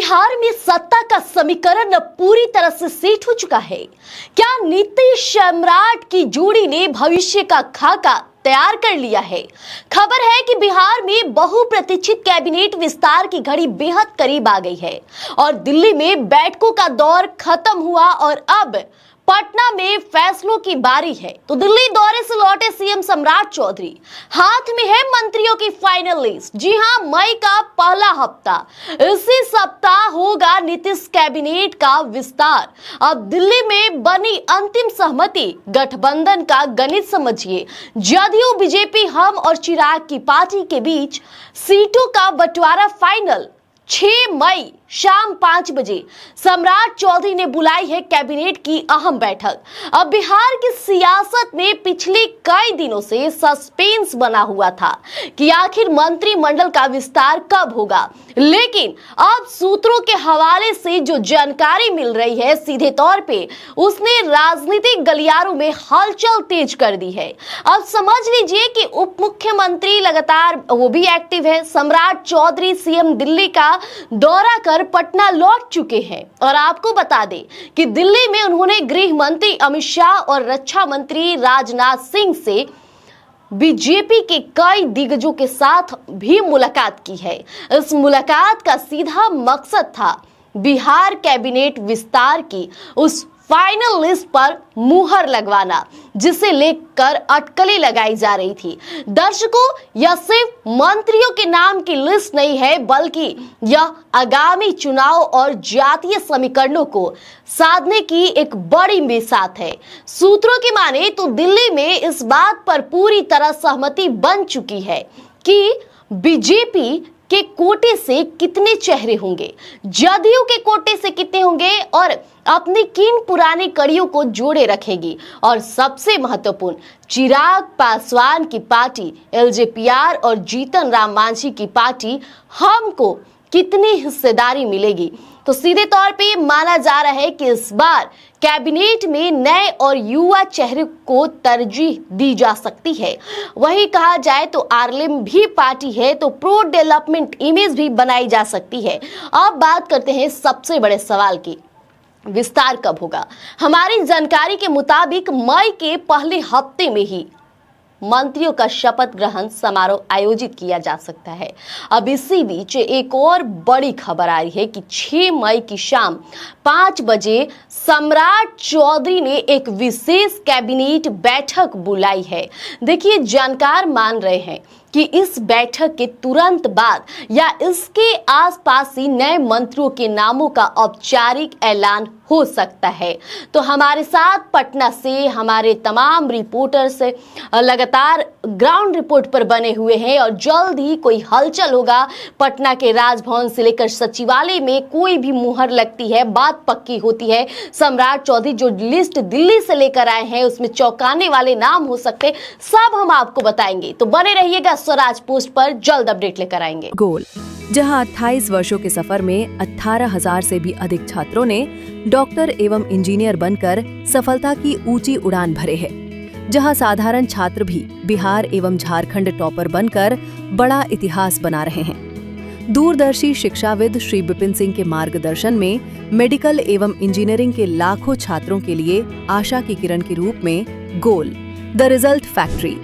बिहार में सत्ता का समीकरण अब पूरी तरह से सेट हो चुका है। क्या नीतीश सम्राट की जोड़ी ने भविष्य का खाका तैयार कर लिया है? खबर है कि बिहार में बहुप्रतीक्षित कैबिनेट विस्तार की घड़ी बेहद करीब आ गई है और दिल्ली में बैठकों का दौर खत्म हुआ और अब पटना में फैसलों की बारी है। तो दिल्ली दौरे से लौटे सीएम सम्राट चौधरी, हाथ में है मंत्रियों की फाइनल लिस्ट। जी हां, मई का पहला हफ्ता, इसी सप्ताह होगा नीतीश कैबिनेट का विस्तार। अब दिल्ली में बनी अंतिम सहमति, गठबंधन का गणित समझिए। जदयू, बीजेपी, हम और चिराग की पार्टी के बीच सीटों का बंटवारा फाइनल। 6 मई शाम 5 बजे सम्राट चौधरी ने बुलाई है कैबिनेट की अहम बैठक। अब बिहार की सियासत में पिछले कई दिनों से सस्पेंस बना हुआ था कि आखिर मंत्रिमंडल का विस्तार कब होगा, लेकिन अब सूत्रों के हवाले से जो जानकारी मिल रही है, सीधे तौर पे उसने राजनीतिक गलियारों में हलचल तेज कर दी है। अब समझ लीजिए कि उप मुख्यमंत्री लगातार वो भी एक्टिव है। सम्राट चौधरी सीएम दिल्ली का दौरा कर पटना लौट चुके हैं और आपको बता दें कि दिल्ली में उन्होंने गृह मंत्री अमित शाह और रक्षा मंत्री राजनाथ सिंह से बीजेपी के कई दिग्गजों के साथ भी मुलाकात की है। इस मुलाकात का सीधा मकसद था बिहार कैबिनेट विस्तार की उस फाइनल लिस्ट पर मुहर लगवाना, जिसे लेकर अटकलें लगाई जा रही थी। दर्शकों, यह सिर्फ मंत्रियों के नाम की लिस्ट नहीं है, बल्कि यह आगामी चुनाव और जातीय समीकरणों को साधने की एक बड़ी मिसाल है। सूत्रों की माने तो दिल्ली में इस बात पर पूरी तरह सहमति बन चुकी है कि बीजेपी के कोटे से कितने चेहरे होंगे, जदयू के कोटे से कितने होंगे और अपनी किन पुरानी कड़ियों को जोड़े रखेगी, और सबसे महत्वपूर्ण चिराग पासवान की पार्टी एलजेपीआर और जीतन राम मांझी की पार्टी हम को कितनी हिस्सेदारी मिलेगी। तो सीधे तौर पे माना जा रहा है कि इस बार कैबिनेट में नए और युवा चेहरे को तरजीह दी जा सकती है। वहीं कहा जाए तो आरएलएम भी पार्टी है, तो प्रो डेवलपमेंट इमेज भी बनाई जा सकती है। अब बात करते हैं सबसे बड़े सवाल की, विस्तार कब होगा? हमारी जानकारी के मुताबिक मई के पहले हफ्ते में ही मंत्रियों का शपथ ग्रहण समारोह आयोजित किया जा सकता है। अब इसी बीच एक और बड़ी खबर आ रही है कि 6 मई की शाम 5 बजे सम्राट चौधरी ने एक विशेष कैबिनेट बैठक बुलाई है। देखिए, जानकार मान रहे हैं कि इस बैठक के तुरंत बाद या इसके आसपास ही नए मंत्रियों के नामों का औपचारिक ऐलान हो सकता है। तो हमारे साथ पटना से हमारे तमाम रिपोर्टर्स लगातार ग्राउंड रिपोर्ट पर बने हुए हैं और जल्द ही कोई हलचल होगा। पटना के राजभवन से लेकर सचिवालय में कोई भी मुहर लगती है, बात पक्की होती है। सम्राट चौधरी जो लिस्ट दिल्ली से लेकर आए हैं उसमें चौंकाने वाले नाम हो सकते, सब हम आपको बताएंगे। तो बने रहिएगा स्वराज पोस्ट पर, जल्द अपडेट लेकर आएंगे। गोल, जहां 28 वर्षों के सफर में 18,000 से भी अधिक छात्रों ने डॉक्टर एवं इंजीनियर बनकर सफलता की ऊंची उड़ान भरे है, जहां साधारण छात्र भी बिहार एवं झारखंड टॉपर बनकर बड़ा इतिहास बना रहे हैं। दूरदर्शी शिक्षाविद श्री विपिन सिंह के मार्गदर्शन में मेडिकल एवं इंजीनियरिंग के लाखों छात्रों के लिए आशा की किरण के रूप में गोल, द रिजल्ट फैक्ट्री